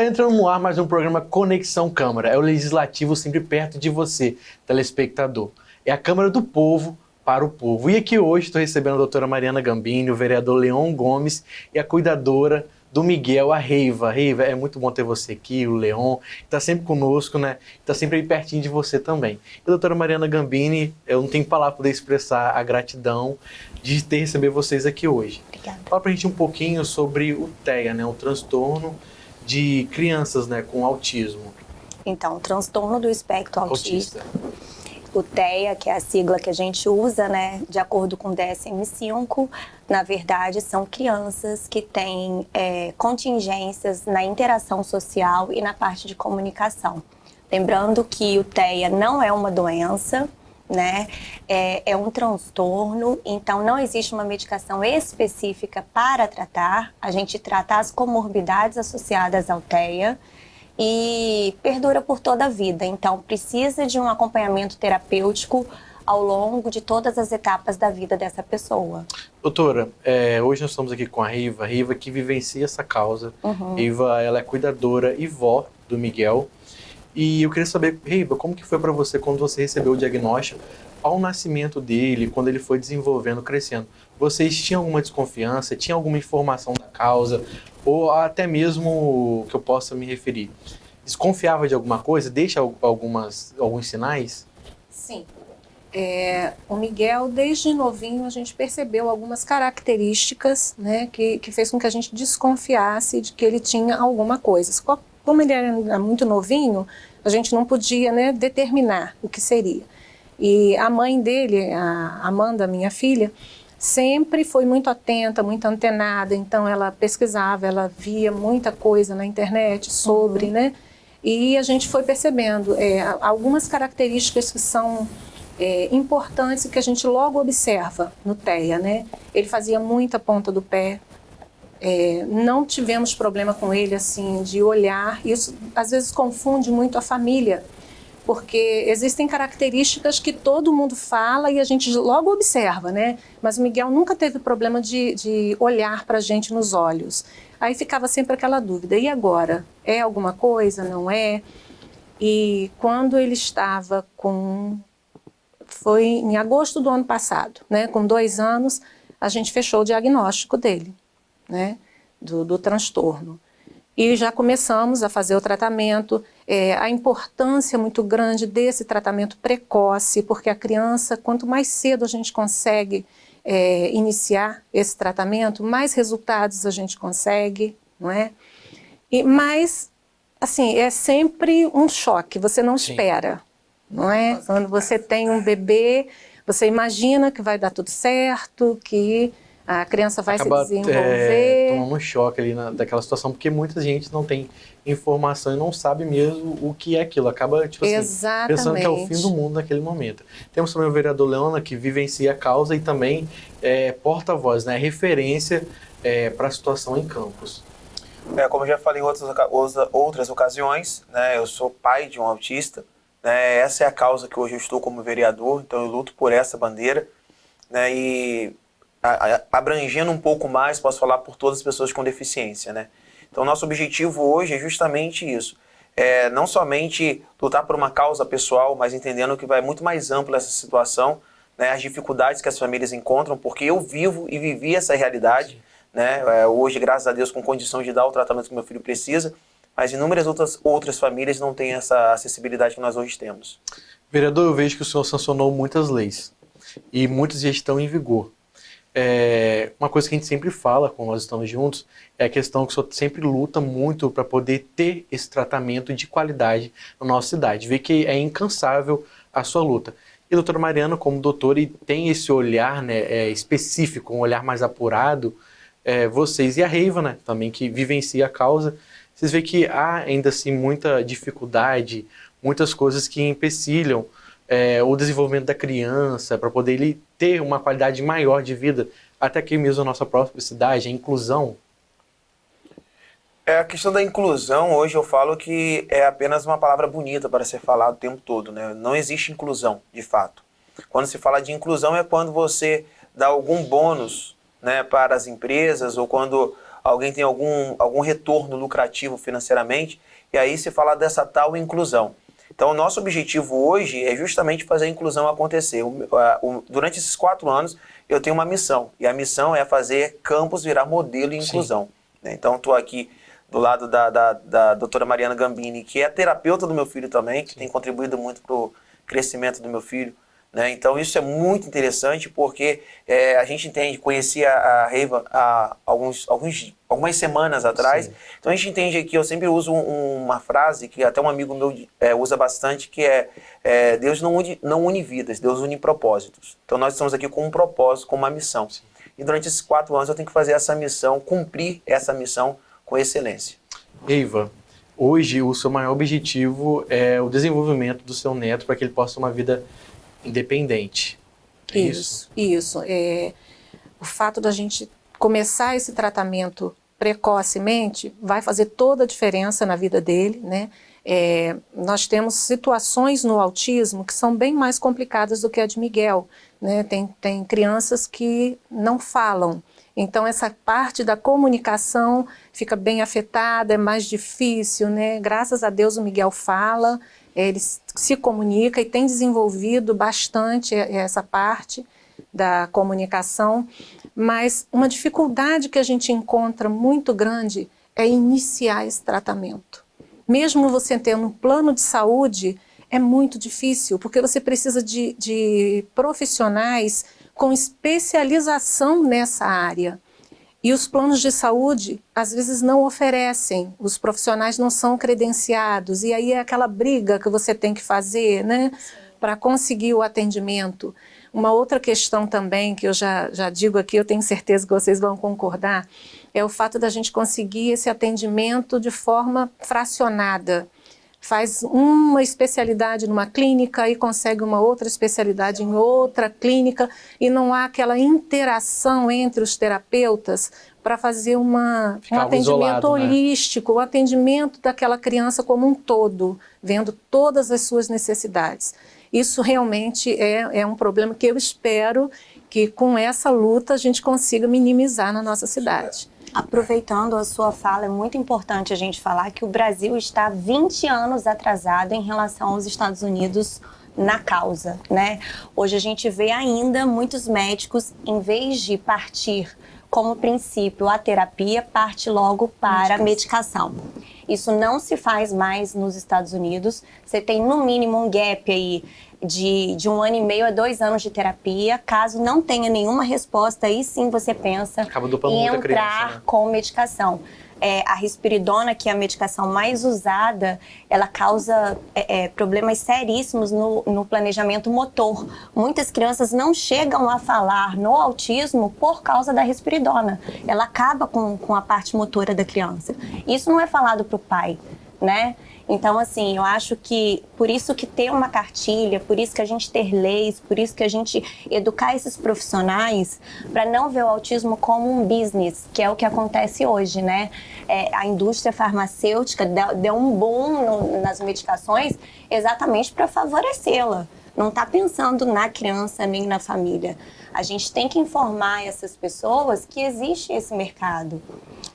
entrando no ar mais um programa Conexão Câmara. É o Legislativo sempre perto de você, telespectador. É a Câmara do Povo para o povo. E aqui hoje estou recebendo a doutora Mariana Gambini, o vereador Leon Gomes e a cuidadora do Miguel, a Reiva. Reiva, é muito bom ter você aqui, o Leon, que está sempre conosco, né? Está sempre aí pertinho de você também. E a doutora Mariana Gambini, eu não tenho palavra para poder expressar a gratidão de ter recebido vocês aqui hoje. Obrigada. Fala pra gente um pouquinho sobre o TEA, né? O transtorno de crianças, né, com autismo. Então, o transtorno do espectro autista. O TEA, que é a sigla que a gente usa, né, de acordo com o DSM-5, na verdade são crianças que têm contingências na interação social e na parte de comunicação. Lembrando que o TEA não é uma doença, né, é um transtorno, então não existe uma medicação específica para tratar. A gente trata as comorbidades associadas ao TEA, e perdura por toda a vida, então precisa de um acompanhamento terapêutico ao longo de todas as etapas da vida dessa pessoa. Doutora, hoje nós estamos aqui com a Reiva que vivencia essa causa. Reiva, ela é cuidadora e vó do Miguel. E eu queria saber, Reiva, como que foi para você quando você recebeu o diagnóstico ao nascimento dele, quando ele foi desenvolvendo, crescendo? Vocês tinham alguma desconfiança, tinham alguma informação da causa, ou até mesmo que eu possa me referir? Desconfiava de alguma coisa? Deixa alguns sinais? Sim. O Miguel, desde novinho, a gente percebeu algumas características, né, que fez com que a gente desconfiasse de que ele tinha alguma coisa. Como ele era muito novinho, a gente não podia, né, determinar o que seria. E a mãe dele, a Amanda, minha filha, sempre foi muito atenta, muito antenada, então ela pesquisava, ela via muita coisa na internet sobre, né? E a gente foi percebendo algumas características que são importantes e que a gente logo observa no TEA, né? Ele fazia muita ponta do pé, não tivemos problema com ele, assim, de olhar. Isso às vezes confunde muito a família, porque existem características que todo mundo fala e a gente logo observa, né? Mas o Miguel nunca teve problema de olhar para a gente nos olhos. Aí ficava sempre aquela dúvida, e agora? É alguma coisa, não é? E quando ele estava foi em agosto do ano passado, né? Com 2 anos, a gente fechou o diagnóstico dele, né? Do transtorno. E já começamos a fazer o tratamento, a importância muito grande desse tratamento precoce, porque a criança, quanto mais cedo a gente consegue iniciar esse tratamento, mais resultados a gente consegue, não é? Mas, assim, é sempre um choque, você não espera, não é? Quando você tem um bebê, você imagina que vai dar tudo certo, que a criança vai se desenvolver. Tomando um choque ali daquela situação, porque muita gente não tem informação e não sabe mesmo o que é aquilo. Acaba, tipo assim, pensando que é o fim do mundo naquele momento. Temos também o vereador Leona, que vivencia a causa e também porta-voz, né, referência para a situação em Campos. Como eu já falei em outras ocasiões, né, eu sou pai de um autista, né, essa é a causa que hoje eu estou como vereador, então eu luto por essa bandeira, né, e abrangendo um pouco mais, posso falar por todas as pessoas com deficiência, né? Então, nosso objetivo hoje é justamente isso. Não somente lutar por uma causa pessoal, mas entendendo que vai muito mais amplo essa situação, né? As dificuldades que as famílias encontram, porque eu vivo e vivi essa realidade, né? Hoje, graças a Deus, com condição de dar o tratamento que meu filho precisa, mas inúmeras outras famílias não têm essa acessibilidade que nós hoje temos. Vereador, eu vejo que o senhor sancionou muitas leis e muitas já estão em vigor. Uma coisa que a gente sempre fala quando nós estamos juntos é a questão que o senhor sempre luta muito para poder ter esse tratamento de qualidade na nossa cidade. Vê que é incansável a sua luta. E a doutora Mariana, como doutora, e tem esse olhar, né, específico, um olhar mais apurado, vocês e a Reiva, né, também, que vivencia a causa, vocês veem que há ainda assim muita dificuldade, muitas coisas que empecilham o desenvolvimento da criança, para poder ele ter uma qualidade maior de vida, até aqui mesmo na nossa própria cidade, a inclusão. A questão da inclusão, hoje eu falo que é apenas uma palavra bonita para ser falada o tempo todo, né? Não existe inclusão, de fato. Quando se fala de inclusão é quando você dá algum bônus, né, para as empresas, ou quando alguém tem algum retorno lucrativo financeiramente, e aí se fala dessa tal inclusão. Então, o nosso objetivo hoje é justamente fazer a inclusão acontecer. Durante esses 4 anos, eu tenho uma missão, e a missão é fazer Campos virar modelo em inclusão. Né? Então, estou aqui do lado da doutora Mariana Gambini, que é terapeuta do meu filho também, que tem contribuído muito para o crescimento do meu filho. Né? Então, isso é muito interessante, porque a gente entende, conheci a Reiva há algumas semanas atrás. Sim. Então, a gente entende que eu sempre uso uma frase que até um amigo meu usa bastante, que é Deus não une vidas, Deus une propósitos. Então, nós estamos aqui com um propósito, com uma missão. Sim. E durante esses 4 anos eu tenho que fazer essa missão, cumprir essa missão com excelência. Reiva, hoje o seu maior objetivo é o desenvolvimento do seu neto para que ele possa ter uma vida independente. Isso. O fato da gente começar esse tratamento precocemente vai fazer toda a diferença na vida dele, né? Nós temos situações no autismo que são bem mais complicadas do que a de Miguel, né? Tem crianças que não falam, então essa parte da comunicação fica bem afetada, é mais difícil, né? Graças a Deus o Miguel fala, ele se comunica e tem desenvolvido bastante essa parte da comunicação, mas uma dificuldade que a gente encontra muito grande é iniciar esse tratamento. Mesmo você tendo um plano de saúde, é muito difícil, porque você precisa de profissionais com especialização nessa área. E os planos de saúde, às vezes, não oferecem, os profissionais não são credenciados, e aí é aquela briga que você tem que fazer, né, para conseguir o atendimento. Uma outra questão também, que eu já digo aqui, eu tenho certeza que vocês vão concordar, é o fato da gente conseguir esse atendimento de forma fracionada. Faz uma especialidade numa clínica e consegue uma outra especialidade em outra clínica e não há aquela interação entre os terapeutas para fazer um atendimento isolado, holístico, né? O atendimento daquela criança como um todo, vendo todas as suas necessidades. Isso realmente é um problema que eu espero que com essa luta a gente consiga minimizar na nossa cidade. Aproveitando a sua fala, é muito importante a gente falar que o Brasil está 20 anos atrasado em relação aos Estados Unidos na causa, né? Hoje a gente vê ainda muitos médicos, em vez de partir como princípio a terapia, parte logo para a medicação. Isso não se faz mais nos Estados Unidos. Você tem no mínimo um gap aí de 1 ano e meio a 2 anos de terapia. Caso não tenha nenhuma resposta, aí sim você pensa em entrar criança, né? Com medicação. A risperidona, que é a medicação mais usada, ela causa problemas seríssimos no planejamento motor. Muitas crianças não chegam a falar no autismo por causa da risperidona. Ela acaba com a parte motora da criança. Isso não é falado para o pai, né? Então, assim, eu acho que por isso que ter uma cartilha, por isso que a gente ter leis, por isso que a gente educar esses profissionais para não ver o autismo como um business, que é o que acontece hoje, né? A indústria farmacêutica deu um boom nas medicações exatamente para favorecê-la. Não está pensando na criança nem na família. A gente tem que informar essas pessoas que existe esse mercado.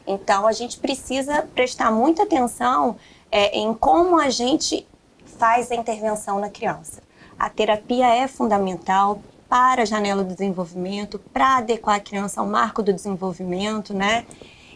Então, a gente precisa prestar muita atenção em como a gente faz a intervenção na criança. A terapia é fundamental para a janela do desenvolvimento, para adequar a criança ao marco do desenvolvimento, né?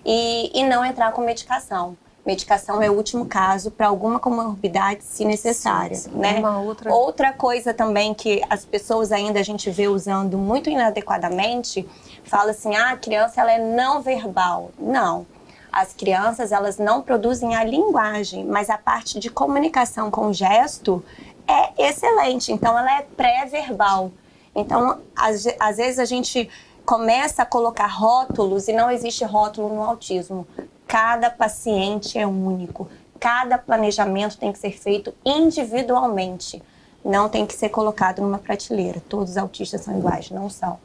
E não entrar com medicação. Medicação é o último caso para alguma comorbidade, se necessária, sim, né? Outra coisa também que as pessoas ainda a gente vê usando muito inadequadamente, fala assim, a criança ela é não verbal. Não. As crianças, elas não produzem a linguagem, mas a parte de comunicação com gesto é excelente. Então, ela é pré-verbal. Então, às vezes a gente começa a colocar rótulos e não existe rótulo no autismo. Cada paciente é único. Cada planejamento tem que ser feito individualmente. Não tem que ser colocado numa prateleira. Todos os autistas são iguais, não são,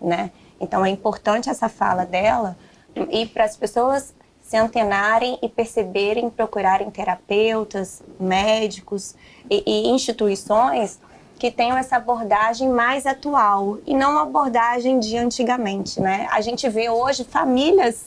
né? Então, é importante essa fala dela e para as pessoas se antenarem e perceberem, procurarem terapeutas, médicos e instituições que tenham essa abordagem mais atual e não uma abordagem de antigamente, né? A gente vê hoje famílias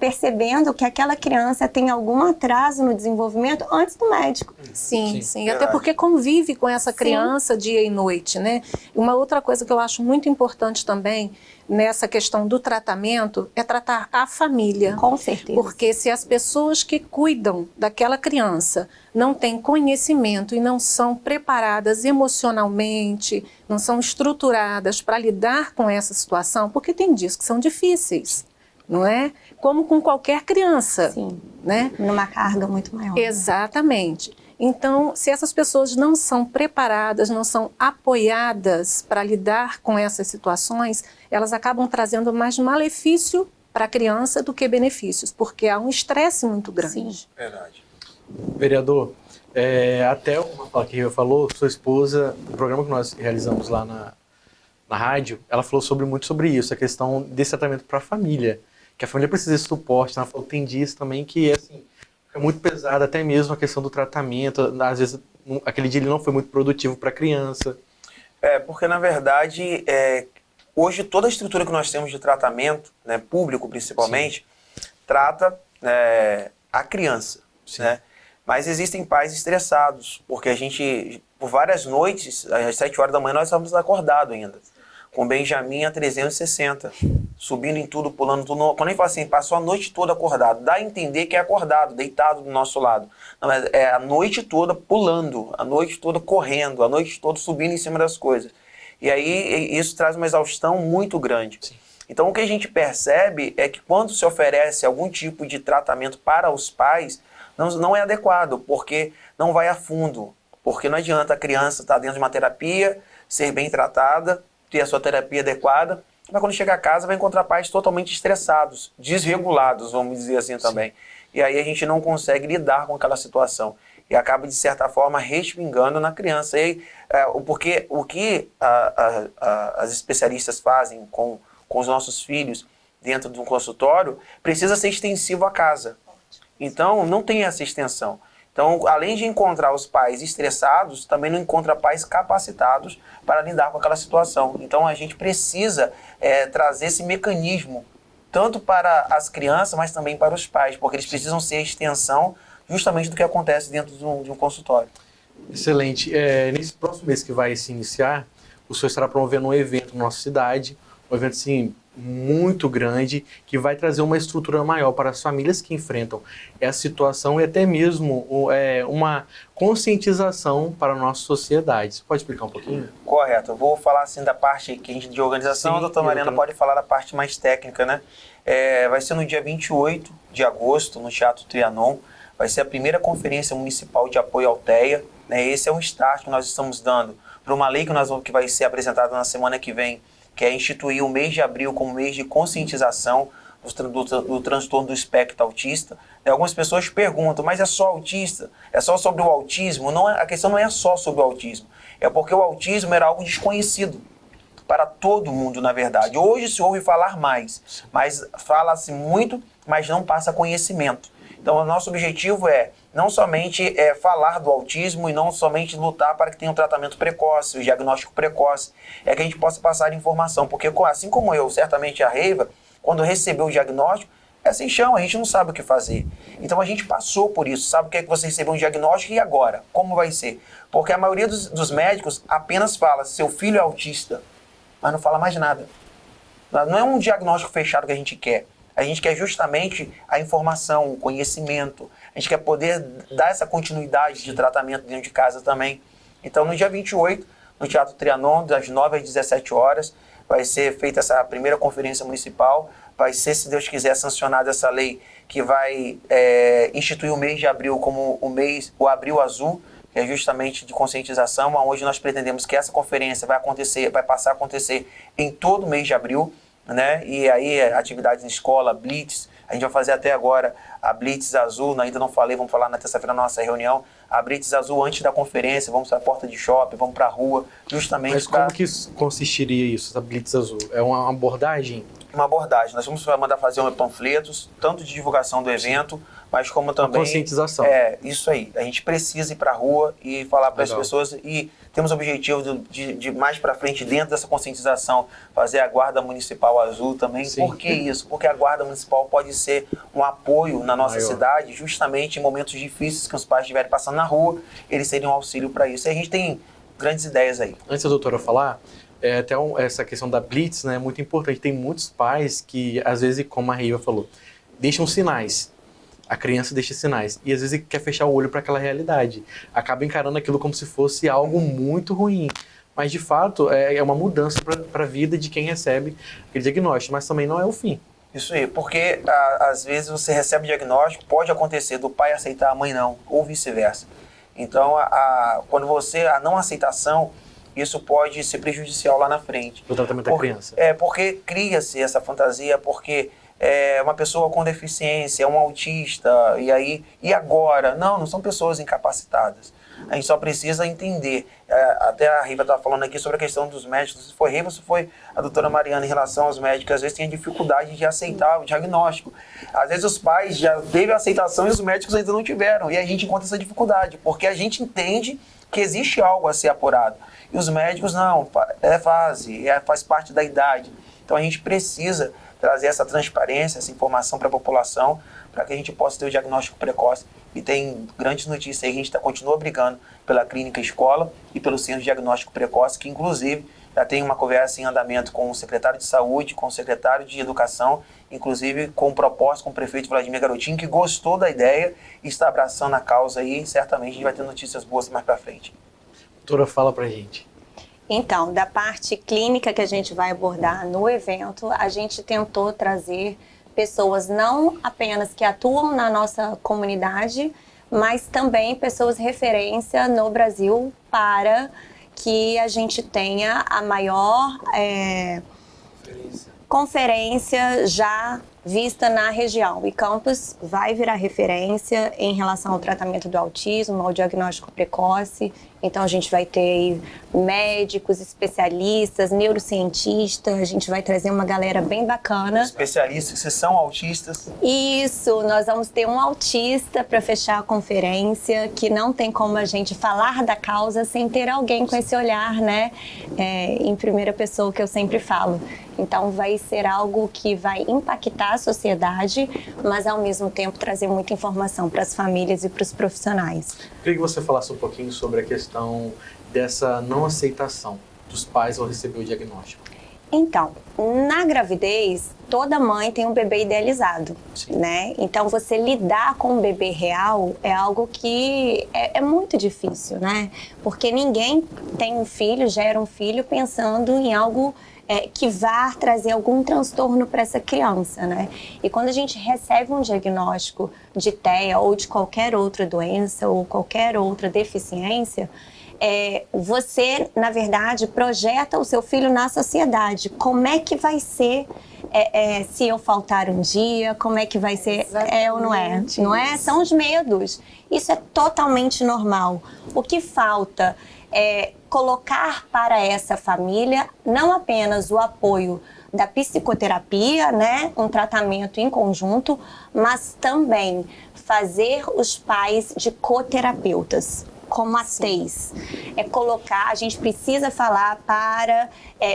percebendo que aquela criança tem algum atraso no desenvolvimento antes do médico. Sim. Verdade. Até porque convive com essa criança dia e noite, né? Uma outra coisa que eu acho muito importante também nessa questão do tratamento é tratar a família. Com certeza. Porque se as pessoas que cuidam daquela criança não têm conhecimento e não são preparadas emocionalmente, não são estruturadas para lidar com essa situação, porque tem dias que são difíceis, não é? Como com qualquer criança. Sim, né? numa carga muito maior. Exatamente. Então, se essas pessoas não são preparadas, não são apoiadas para lidar com essas situações, elas acabam trazendo mais malefício para a criança do que benefícios, porque há um estresse muito grande. Sim. Verdade. Vereador, até uma fala que falou, sua esposa, no programa que nós realizamos lá na rádio, ela falou muito sobre isso, a questão desse tratamento para a família, que a família precisa de suporte. Ela falou que tem dias também que assim, é muito pesado, até mesmo a questão do tratamento, às vezes aquele dia ele não foi muito produtivo para a criança. Porque na verdade, hoje toda a estrutura que nós temos de tratamento, né, público principalmente, trata a criança, né? Mas existem pais estressados, porque a gente, por várias noites, às 7 horas da manhã, nós estamos acordados ainda, com o Benjamin a 360, subindo em tudo, pulando tudo. Quando ele fala assim, passou a noite toda acordado, dá a entender que é acordado, deitado do nosso lado. Não, mas é a noite toda pulando, a noite toda correndo, a noite toda subindo em cima das coisas. E aí isso traz uma exaustão muito grande. Sim. Então o que a gente percebe é que quando se oferece algum tipo de tratamento para os pais, não é adequado, porque não vai a fundo. Porque não adianta a criança estar dentro de uma terapia, ser bem tratada, ter a sua terapia adequada, mas quando chegar a casa vai encontrar pais totalmente estressados, desregulados, vamos dizer assim também. E aí a gente não consegue lidar com aquela situação. E acaba, de certa forma, respingando na criança. E, porque o que as especialistas fazem com os nossos filhos dentro de um consultório precisa ser extensivo à casa. Então, não tem essa extensão. Então, além de encontrar os pais estressados, também não encontra pais capacitados para lidar com aquela situação. Então, a gente precisa trazer esse mecanismo, tanto para as crianças, mas também para os pais, porque eles precisam ser a extensão justamente do que acontece dentro de um consultório. Excelente. Nesse próximo mês que vai se iniciar, o senhor estará promovendo um evento na nossa cidade, um evento assim, muito grande, que vai trazer uma estrutura maior para as famílias que enfrentam essa situação e até mesmo uma conscientização para a nossa sociedade. Você pode explicar um pouquinho? Correto. Eu vou falar assim da parte que a gente de organização, Sim, a doutora Mariana pode falar da parte mais técnica, né? Vai ser no dia 28 de agosto, no Teatro Trianon. Vai ser a primeira conferência municipal de apoio ao TEA. Né? Esse é um start que nós estamos dando para uma lei que vai ser apresentada na semana que vem, que é instituir o mês de abril como mês de conscientização do transtorno do espectro autista. Algumas pessoas perguntam, mas é só autista? É só sobre o autismo? Não, a questão não é só sobre o autismo. É porque o autismo era algo desconhecido para todo mundo, na verdade. Hoje se ouve falar mais, mas fala-se muito, mas não passa conhecimento. Então, o nosso objetivo é não somente falar do autismo e não somente lutar para que tenha um tratamento precoce, o diagnóstico precoce, é que a gente possa passar informação, porque assim como eu, certamente a Reiva, quando recebeu o diagnóstico, é sem chão, a gente não sabe o que fazer. Então, a gente passou por isso, sabe o que é que você recebeu um diagnóstico e agora? Como vai ser? Porque a maioria dos médicos apenas fala, seu filho é autista, mas não fala mais nada. Não é um diagnóstico fechado que a gente quer. A gente quer justamente a informação, o conhecimento. A gente quer poder dar essa continuidade de tratamento dentro de casa também. Então, no dia 28, no Teatro Trianon, das 9 às 17 horas, vai ser feita essa primeira conferência municipal. Vai ser, se Deus quiser, sancionada essa lei que vai instituir o mês de abril como o Abril Azul, que é justamente de conscientização, onde nós pretendemos que essa conferência vai passar a acontecer em todo o mês de abril. Né? E aí atividades em escola, blitz, a gente vai fazer até agora a blitz azul, ainda não falei, vamos falar na terça-feira na nossa reunião, a blitz azul antes da conferência, vamos para a porta de shopping, vamos para a rua, justamente. Mas como que consistiria isso, essa blitz azul? É uma abordagem? Uma abordagem, nós vamos mandar fazer panfletos, tanto de divulgação do evento, mas como também... Conscientização. É, isso aí. A gente precisa ir para a rua e falar para as Legal. pessoas, e temos o objetivo de mais para frente, dentro dessa conscientização, fazer a Guarda Municipal Azul também. Sim. Por que isso? Porque a Guarda Municipal pode ser um apoio na nossa Maior. cidade, justamente em momentos difíceis que os pais estiverem passando na rua, eles seriam um auxílio para isso. E a gente tem grandes ideias aí. Antes da doutora falar, essa questão da Blitz, né, é muito importante. Tem muitos pais que, às vezes, como a Riva falou, deixam sinais. A criança deixa sinais. E às vezes quer fechar o olho para aquela realidade. Acaba encarando aquilo como se fosse algo muito ruim. Mas, de fato, é uma mudança para a vida de quem recebe aquele diagnóstico. Mas também não é o fim. Isso aí, porque às vezes você recebe o diagnóstico, pode acontecer do pai aceitar, a mãe não, ou vice-versa. Então, quando a não aceitação, isso pode ser prejudicial lá na frente. Do tratamento da criança. Porque cria-se essa fantasia, porque é uma pessoa com deficiência, é um autista, e agora? Não são pessoas incapacitadas. A gente só precisa entender. Até a Riva estava falando aqui sobre a questão dos médicos. Se foi Riva, se foi a doutora Mariana em relação aos médicos, às vezes tem a dificuldade de aceitar o diagnóstico. Às vezes os pais já teve a aceitação e os médicos ainda não tiveram. E a gente encontra essa dificuldade, porque a gente entende que existe algo a ser apurado. E os médicos, não, faz parte da idade. Então a gente precisa trazer essa transparência, essa informação para a população, para que a gente possa ter o diagnóstico precoce. E tem grandes notícias aí, a gente continua brigando pela clínica escola e pelo centro de diagnóstico precoce, que inclusive já tem uma conversa em andamento com o secretário de saúde, com o secretário de educação, inclusive com proposta com o prefeito Vladimir Garotinho, que gostou da ideia e está abraçando a causa aí, e certamente a gente vai ter notícias boas mais para frente. Doutora, fala pra gente. Então, da parte clínica que a gente vai abordar no evento, a gente tentou trazer pessoas não apenas que atuam na nossa comunidade, mas também pessoas referência no Brasil para que a gente tenha a maior conferência já vista na região. E Campos vai virar referência em relação ao tratamento do autismo, ao diagnóstico precoce. Então a gente vai ter médicos, especialistas, neurocientistas, a gente vai trazer uma galera bem bacana. Especialistas que são autistas. Isso, nós vamos ter um autista para fechar a conferência, que não tem como a gente falar da causa sem ter alguém com esse olhar, né, em primeira pessoa, que eu sempre falo. Então vai ser algo que vai impactar a sociedade, mas ao mesmo tempo trazer muita informação para as famílias e para os profissionais. Queria que você falasse um pouquinho sobre a questão dessa não aceitação dos pais ao receber o diagnóstico. Então, na gravidez, toda mãe tem um bebê idealizado, Sim. né? Então, você lidar com um bebê real é algo que é muito difícil, né? Porque ninguém tem um filho, gera um filho pensando em algo que vá trazer algum transtorno para essa criança, né? E quando a gente recebe um diagnóstico de TEA ou de qualquer outra doença ou qualquer outra deficiência, você, na verdade, projeta o seu filho na sociedade. Como é que vai ser se eu faltar um dia? Como é que vai ser? Ou não é? Não é? São os medos. Isso é totalmente normal. O que falta é colocar para essa família não apenas o apoio da psicoterapia, né, um tratamento em conjunto, mas também fazer os pais de coterapeutas, como a TEIS. A gente precisa falar para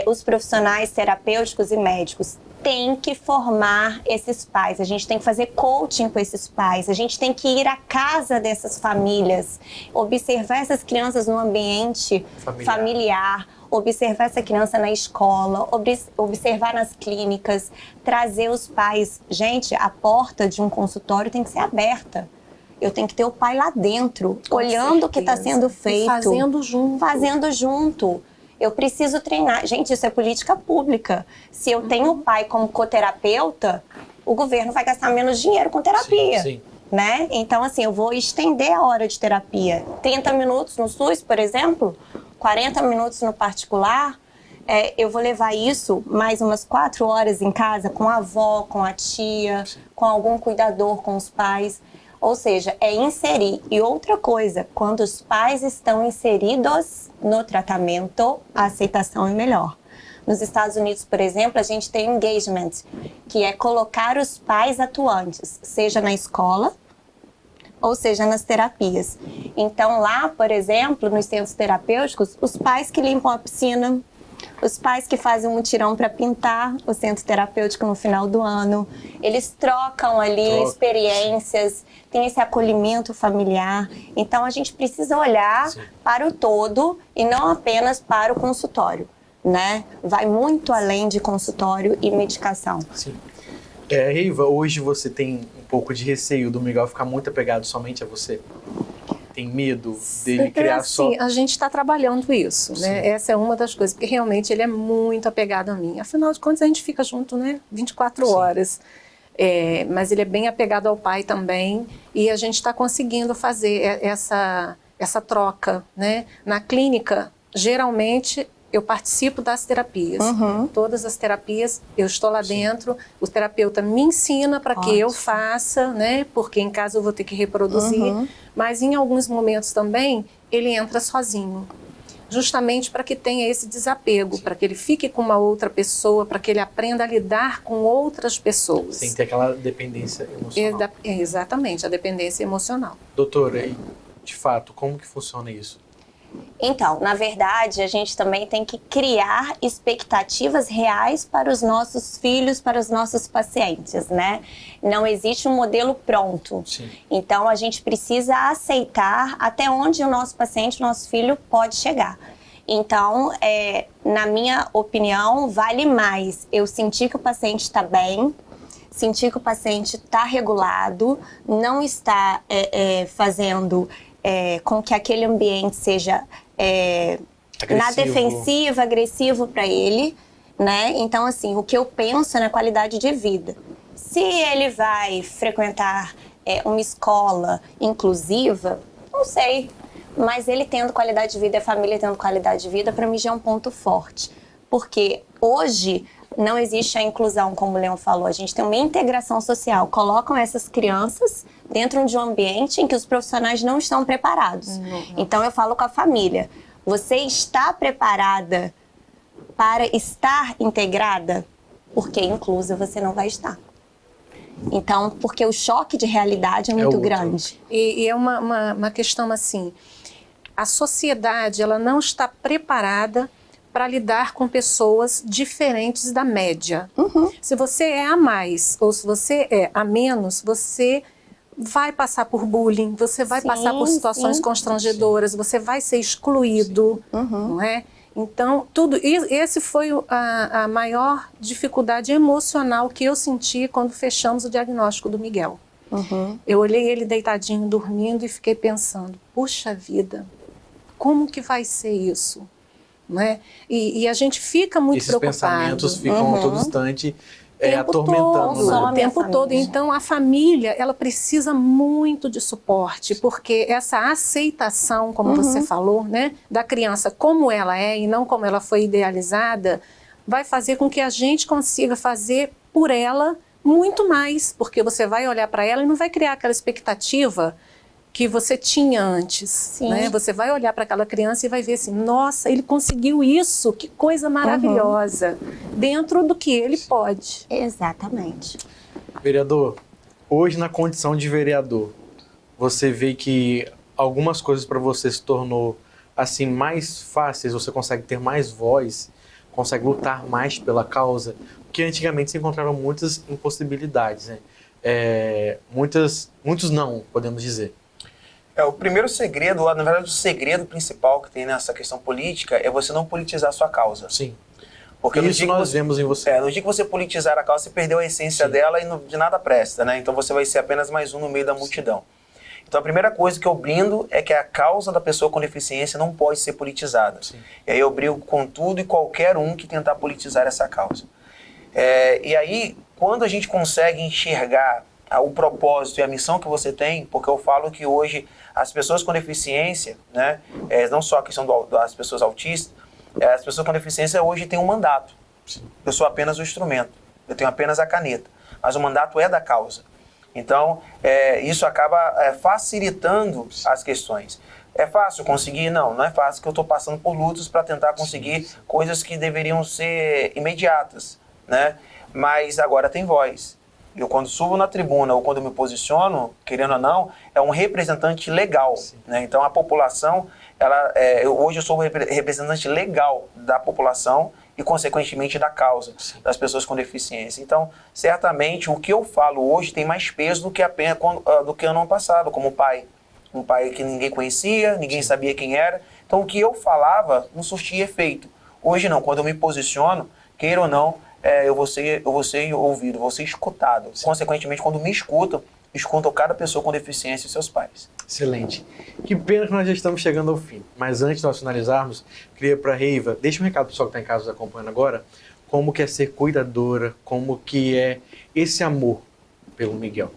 os profissionais terapêuticos e médicos, tem que formar esses pais, a gente tem que fazer coaching com esses pais, a gente tem que ir à casa dessas famílias, observar essas crianças no ambiente familiar, observar essa criança na escola, observar nas clínicas, trazer os pais. Gente, a porta de um consultório tem que ser aberta. Eu tenho que ter o pai lá dentro, olhando o que está sendo feito. E fazendo junto. Fazendo junto. Eu preciso treinar. Gente, isso é política pública. Se eu tenho o pai como coterapeuta, o governo vai gastar menos dinheiro com terapia. Sim, sim. Né? Então, assim, eu vou estender a hora de terapia. 30 minutos no SUS, por exemplo, 40 minutos no particular. Eu vou levar isso mais umas 4 horas em casa com a avó, com a tia, com algum cuidador, com os pais. Ou seja, inserir. E outra coisa, quando os pais estão inseridos no tratamento, a aceitação é melhor. Nos Estados Unidos, por exemplo, a gente tem engagement, que é colocar os pais atuantes, seja na escola ou seja, nas terapias. Então lá, por exemplo, nos centros terapêuticos, os pais que limpam a piscina, os pais que fazem um mutirão para pintar o centro terapêutico no final do ano, eles trocam ali experiências, tem esse acolhimento familiar. Então a gente precisa olhar para o todo e não apenas para o consultório, né? Vai muito além de consultório e medicação. Sim. Riva, hoje você tem um pouco de receio do Miguel ficar muito apegado somente a você? Tem medo dele criar só... Sim, a gente está trabalhando isso, né? Essa é uma das coisas, porque realmente ele é muito apegado a mim. Afinal de contas, a gente fica junto, né? 24 horas. Mas ele é bem apegado ao pai também, e a gente está conseguindo fazer essa troca, né? Na clínica, geralmente, eu participo das terapias. Todas as terapias, eu estou lá dentro, o terapeuta me ensina para que eu faça, né? Porque em casa eu vou ter que reproduzir. Mas em alguns momentos também, ele entra sozinho. Justamente para que tenha esse desapego, para que ele fique com uma outra pessoa, para que ele aprenda a lidar com outras pessoas. Sem ter aquela dependência emocional. Exatamente, a dependência emocional. Doutora, de fato, como que funciona isso? Então, na verdade, a gente também tem que criar expectativas reais para os nossos filhos, para os nossos pacientes, né? Não existe um modelo pronto. Sim. Então, a gente precisa aceitar até onde o nosso paciente, o nosso filho pode chegar. Então, na minha opinião, vale mais eu sentir que o paciente está bem, sentir que o paciente está regulado, não está fazendo... com que aquele ambiente seja na defensiva, agressivo para ele, né? Então, assim, o que eu penso é na qualidade de vida. Se ele vai frequentar uma escola inclusiva, não sei, mas ele tendo qualidade de vida, a família tendo qualidade de vida, para mim já é um ponto forte. Porque hoje não existe a inclusão, como o Leon falou, a gente tem uma integração social, colocam essas crianças dentro de um ambiente em que os profissionais não estão preparados. Então eu falo com a família, você está preparada para estar integrada? Porque inclusa você não vai estar. Então, porque o choque de realidade é muito grande. E é uma questão assim, a sociedade ela não está preparada para lidar com pessoas diferentes da média. Se você é a mais ou se você é a menos, você vai passar por bullying, você vai passar por situações constrangedoras, você vai ser excluído, não é? Então, esse foi a maior dificuldade emocional que eu senti quando fechamos o diagnóstico do Miguel. Eu olhei ele deitadinho, dormindo e fiquei pensando, puxa vida, como que vai ser isso? Né? E a gente fica muito preocupado. Esses pensamentos ficam a todo instante atormentando. O tempo todo. Então, a família, ela precisa muito de suporte, porque essa aceitação, como você falou, né, da criança como ela é e não como ela foi idealizada, vai fazer com que a gente consiga fazer por ela muito mais, porque você vai olhar para ela e não vai criar aquela expectativa que você tinha antes, né? Você vai olhar para aquela criança e vai ver assim, nossa, ele conseguiu isso, que coisa maravilhosa, dentro do que ele pode. Exatamente. Vereador, hoje na condição de vereador, você vê que algumas coisas para você se tornou assim mais fáceis, você consegue ter mais voz, consegue lutar mais pela causa, porque antigamente se encontravam muitas impossibilidades, né? Muitos não, podemos dizer. O primeiro segredo, na verdade o segredo principal que tem nessa questão política é você não politizar a sua causa. Sim. Porque isso nós vemos em você. No dia que você politizar a causa, você perdeu a essência dela e de nada presta, né? Então você vai ser apenas mais um no meio da multidão. Então a primeira coisa que eu brindo é que a causa da pessoa com deficiência não pode ser politizada. E aí eu brigo com tudo e qualquer um que tentar politizar essa causa. E aí, quando a gente consegue enxergar o propósito e a missão que você tem, porque eu falo que hoje as pessoas com deficiência, né, não só a questão das pessoas autistas, as pessoas com deficiência hoje têm um mandato. Eu sou apenas o instrumento, eu tenho apenas a caneta, mas o mandato é da causa. Então, isso acaba facilitando as questões. É fácil conseguir? Não é fácil, porque eu estou passando por lutas para tentar conseguir coisas que deveriam ser imediatas, né? Mas agora tem voz. Eu, quando subo na tribuna ou quando eu me posiciono, querendo ou não, é um representante legal, né? Então, a população, hoje eu sou o representante legal da população e, consequentemente, da causa das pessoas com deficiência. Então, certamente, o que eu falo hoje tem mais peso do que ano passado, como pai. Um pai que ninguém conhecia, ninguém sabia quem era. Então, o que eu falava não surtia efeito. Hoje não, quando eu me posiciono, queira ou não, eu vou ser ouvido, vou ser escutado. Sim. Consequentemente, quando me escutam cada pessoa com deficiência e seus pais. Excelente. Que pena que nós já estamos chegando ao fim. Mas antes de nós finalizarmos, queria para a Reiva, deixa um recado para o pessoal que está em casa nos acompanhando agora, como que é ser cuidadora, como que é esse amor pelo Miguel.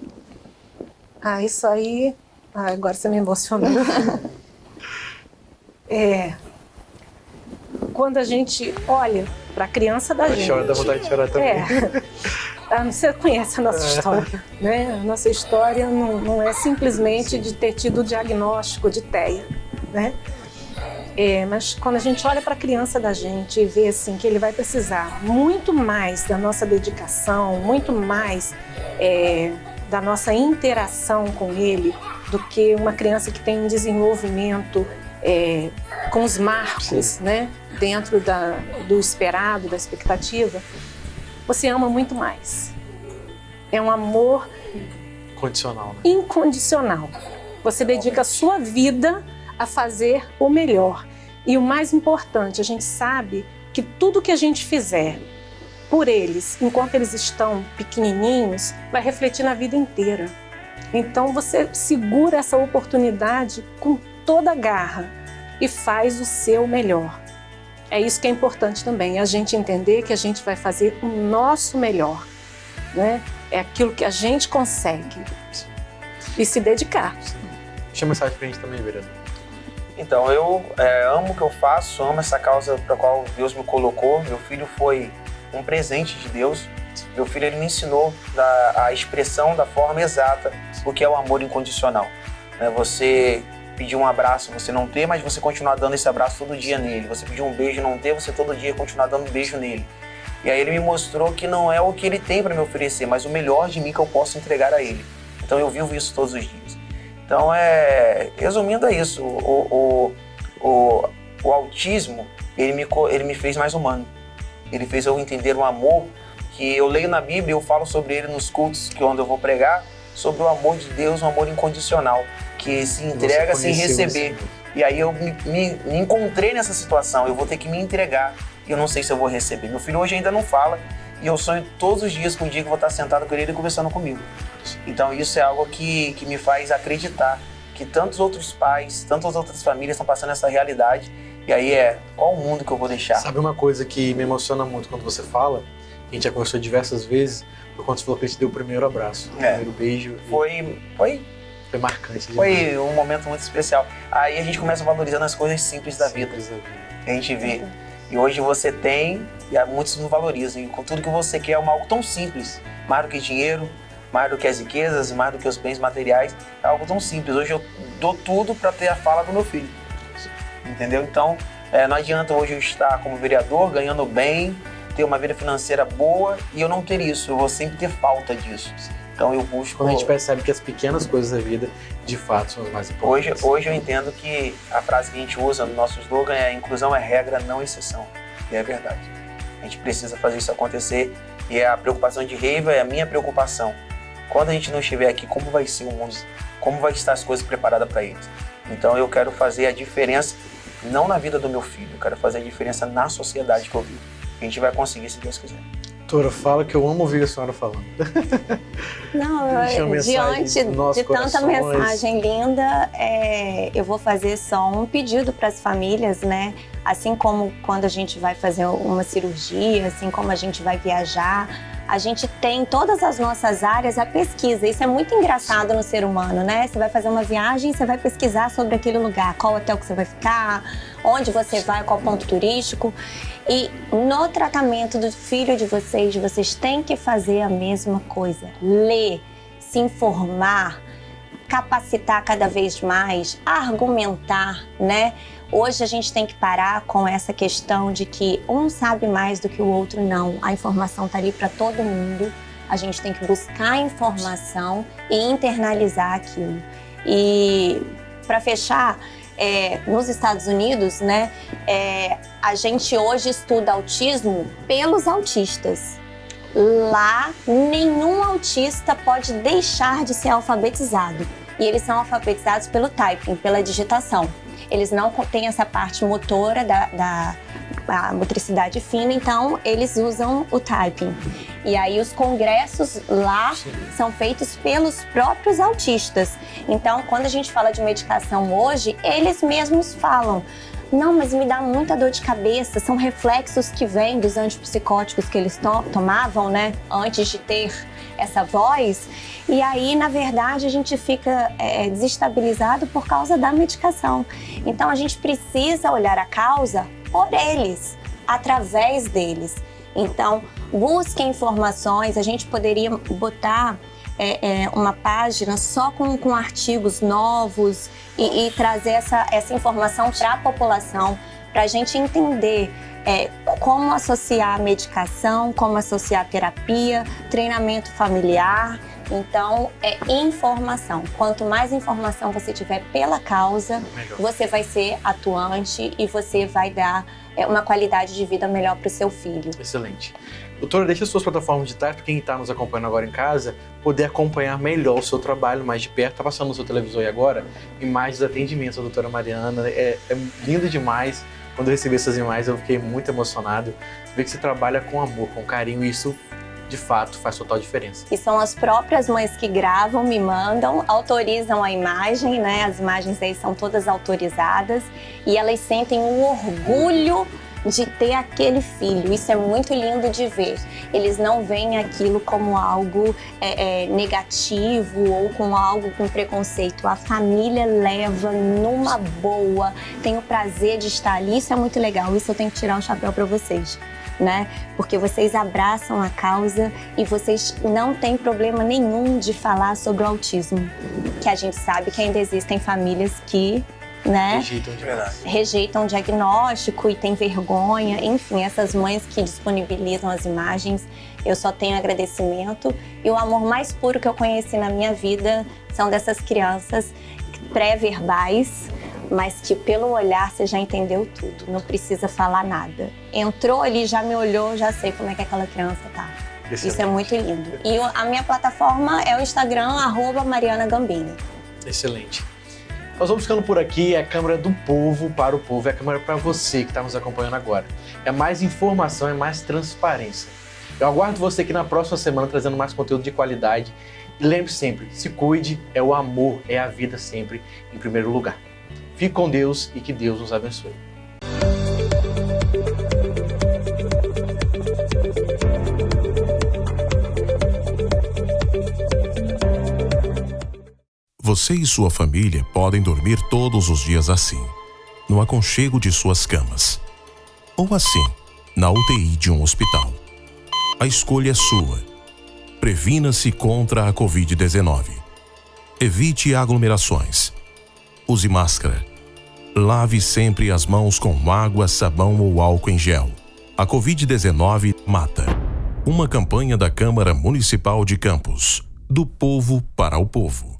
Isso aí... agora você me emocionou. Quando a gente olha para a criança da gente... Chora, dá vontade de chorar também. Você conhece a nossa história, né? A nossa história não é simplesmente de ter tido o diagnóstico de TEA, né? Mas quando a gente olha para a criança da gente e vê assim, que ele vai precisar muito mais da nossa dedicação, muito mais da nossa interação com ele, do que uma criança que tem um desenvolvimento com os marcos, né, dentro do esperado, da expectativa, você ama muito mais. É um amor condicional, né? Incondicional. Você dedica a sua vida a fazer o melhor. E o mais importante, a gente sabe que tudo que a gente fizer por eles, enquanto eles estão pequenininhos, vai refletir na vida inteira. Então você segura essa oportunidade com toda a garra e faz o seu melhor. É isso que é importante também, a gente entender que a gente vai fazer o nosso melhor, né? É aquilo que a gente consegue e se dedicar. Deixa uma mensagem pra gente também, vereador. Então, eu amo o que eu faço, amo essa causa para a qual Deus me colocou. Meu filho foi um presente de Deus. Meu filho, ele me ensinou a expressão da forma exata o que é o amor incondicional. Você pedir um abraço, você não ter, mas você continuar dando esse abraço todo dia nele. Você pedir um beijo, não ter, você todo dia continuar dando um beijo nele. E aí ele me mostrou que não é o que ele tem para me oferecer, mas o melhor de mim que eu posso entregar a ele. Então eu vivo isso todos os dias. Então, resumindo, é isso. O autismo, ele me fez mais humano. Ele fez eu entender um amor que eu leio na Bíblia, eu falo sobre ele nos cultos, que onde eu vou pregar, sobre o amor de Deus, um amor incondicional, que se entrega sem receber. E aí eu me encontrei nessa situação, eu vou ter que me entregar e eu não sei se eu vou receber. Meu filho hoje ainda não fala e eu sonho todos os dias com um dia que eu vou estar sentado com ele e conversando comigo. Então isso é algo que me faz acreditar que tantos outros pais, tantas outras famílias estão passando essa realidade. E aí qual o mundo que eu vou deixar? Sabe uma coisa que me emociona muito quando você fala? A gente já conversou diversas vezes, foi quando você falou que a gente deu o primeiro abraço, o primeiro beijo. Foi marcante. Foi um momento muito especial. Aí a gente começa valorizando as coisas simples da vida. A gente vê. E hoje você tem, e muitos não valorizam. E com tudo que você quer, é algo tão simples. Mais do que dinheiro, mais do que as riquezas, mais do que os bens materiais. É algo tão simples. Hoje eu dou tudo para ter a fala do meu filho. Entendeu? Então, não adianta hoje eu estar como vereador, ganhando bem, ter uma vida financeira boa e eu não ter isso. Eu vou sempre ter falta disso. Então eu busco... Quando a gente percebe que as pequenas coisas da vida, de fato, são as mais importantes. Hoje eu entendo que a frase que a gente usa no nosso slogan é: inclusão é regra, não exceção. E é verdade. A gente precisa fazer isso acontecer e a preocupação de Reiva é a minha preocupação. Quando a gente não estiver aqui, como vai ser o mundo? Como vai estar as coisas preparadas para eles? Então eu quero fazer a diferença, não na vida do meu filho, eu quero fazer a diferença na sociedade que eu vivo. A gente vai conseguir, se Deus quiser. Doutora, fala que eu amo ouvir a senhora falando. Não, diante de tanta mensagem linda, eu vou fazer só um pedido para as famílias, né? Assim como quando a gente vai fazer uma cirurgia, assim como a gente vai viajar, a gente tem em todas as nossas áreas a pesquisa. Isso é muito engraçado no ser humano, né? Você vai fazer uma viagem, você vai pesquisar sobre aquele lugar, qual hotel que você vai ficar, onde você vai, qual ponto turístico. E no tratamento do filho de vocês têm que fazer a mesma coisa. Ler, se informar, capacitar cada vez mais, argumentar, né? Hoje a gente tem que parar com essa questão de que um sabe mais do que o outro, não. A informação está ali para todo mundo, A gente tem que buscar informação e internalizar aquilo. E para fechar, nos Estados Unidos, né, a gente hoje estuda autismo pelos autistas. Lá, nenhum autista pode deixar de ser alfabetizado. E eles são alfabetizados pelo typing, pela digitação. Eles não têm essa parte motora da motricidade fina, então eles usam o typing. E aí os congressos lá são feitos pelos próprios autistas. Então, quando a gente fala de medicação hoje, eles mesmos falam: não, mas me dá muita dor de cabeça, são reflexos que vêm dos antipsicóticos que eles tomavam, né, antes de ter essa voz. E aí, na verdade, a gente fica desestabilizado por causa da medicação. Então, a gente precisa olhar a causa por eles, através deles. Então, busquem informações. A gente poderia botar uma página só com artigos novos e trazer essa informação para a população, para a gente entender como associar medicação, como associar terapia, treinamento familiar. Então, informação. Quanto mais informação você tiver pela causa, melhor. Você vai ser atuante e você vai dar uma qualidade de vida melhor para o seu filho. Excelente. Doutora, deixa as suas plataformas digitais para quem está nos acompanhando agora em casa poder acompanhar melhor o seu trabalho mais de perto. Está passando no seu televisor aí agora imagens de atendimento da doutora Mariana. É lindo demais. Quando eu recebi essas imagens, eu fiquei muito emocionado. Ver que você trabalha com amor, com carinho, e isso, de fato, faz total diferença. E são as próprias mães que gravam, me mandam, autorizam a imagem, né? As imagens aí são todas autorizadas e elas sentem um orgulho de ter aquele filho. Isso é muito lindo de ver. Eles não veem aquilo como algo negativo ou como algo com preconceito. A família leva numa boa, tem o prazer de estar ali. Isso é muito legal. Isso eu tenho que tirar o chapéu para vocês, né? Porque vocês abraçam a causa e vocês não têm problema nenhum de falar sobre o autismo. Que a gente sabe que ainda existem famílias que, né, rejeitam o diagnóstico e tem vergonha. Enfim, essas mães que disponibilizam as imagens, eu só tenho agradecimento. E o amor mais puro que eu conheci na minha vida são dessas crianças pré-verbais, mas que pelo olhar você já entendeu tudo, não precisa falar nada. Entrou ali, já me olhou, já sei como é que aquela criança tá. Isso é muito lindo. E a minha plataforma é o Instagram, @MarianaGambini. Excelente. Nós vamos ficando por aqui, é a Câmara do Povo para o Povo, é a Câmara para você que está nos acompanhando agora. É mais informação, é mais transparência. Eu aguardo você aqui na próxima semana trazendo mais conteúdo de qualidade. E lembre sempre, se cuide, é o amor, é a vida sempre em primeiro lugar. Fique com Deus e que Deus nos abençoe. Você e sua família podem dormir todos os dias assim, no aconchego de suas camas. Ou assim, na UTI de um hospital. A escolha é sua. Previna-se contra a Covid-19. Evite aglomerações. Use máscara. Lave sempre as mãos com água, sabão ou álcool em gel. A Covid-19 mata. Uma campanha da Câmara Municipal de Campos. Do povo para o povo.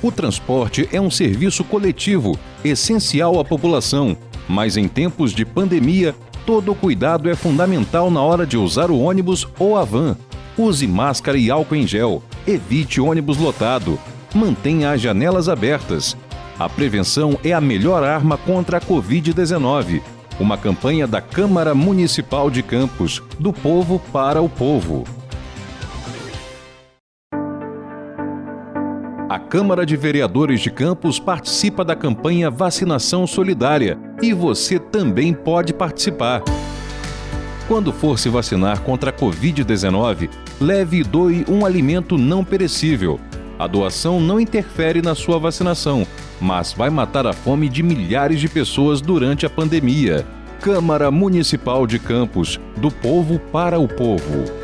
O transporte é um serviço coletivo, essencial à população, mas em tempos de pandemia, todo cuidado é fundamental na hora de usar o ônibus ou a van. Use máscara e álcool em gel, evite ônibus lotado, mantenha as janelas abertas. A prevenção é a melhor arma contra a Covid-19. Uma campanha da Câmara Municipal de Campos, do povo para o povo. A Câmara de Vereadores de Campos participa da campanha Vacinação Solidária e você também pode participar. Quando for se vacinar contra a Covid-19, leve e doe um alimento não perecível. A doação não interfere na sua vacinação, mas vai matar a fome de milhares de pessoas durante a pandemia. Câmara Municipal de Campos, do povo para o povo.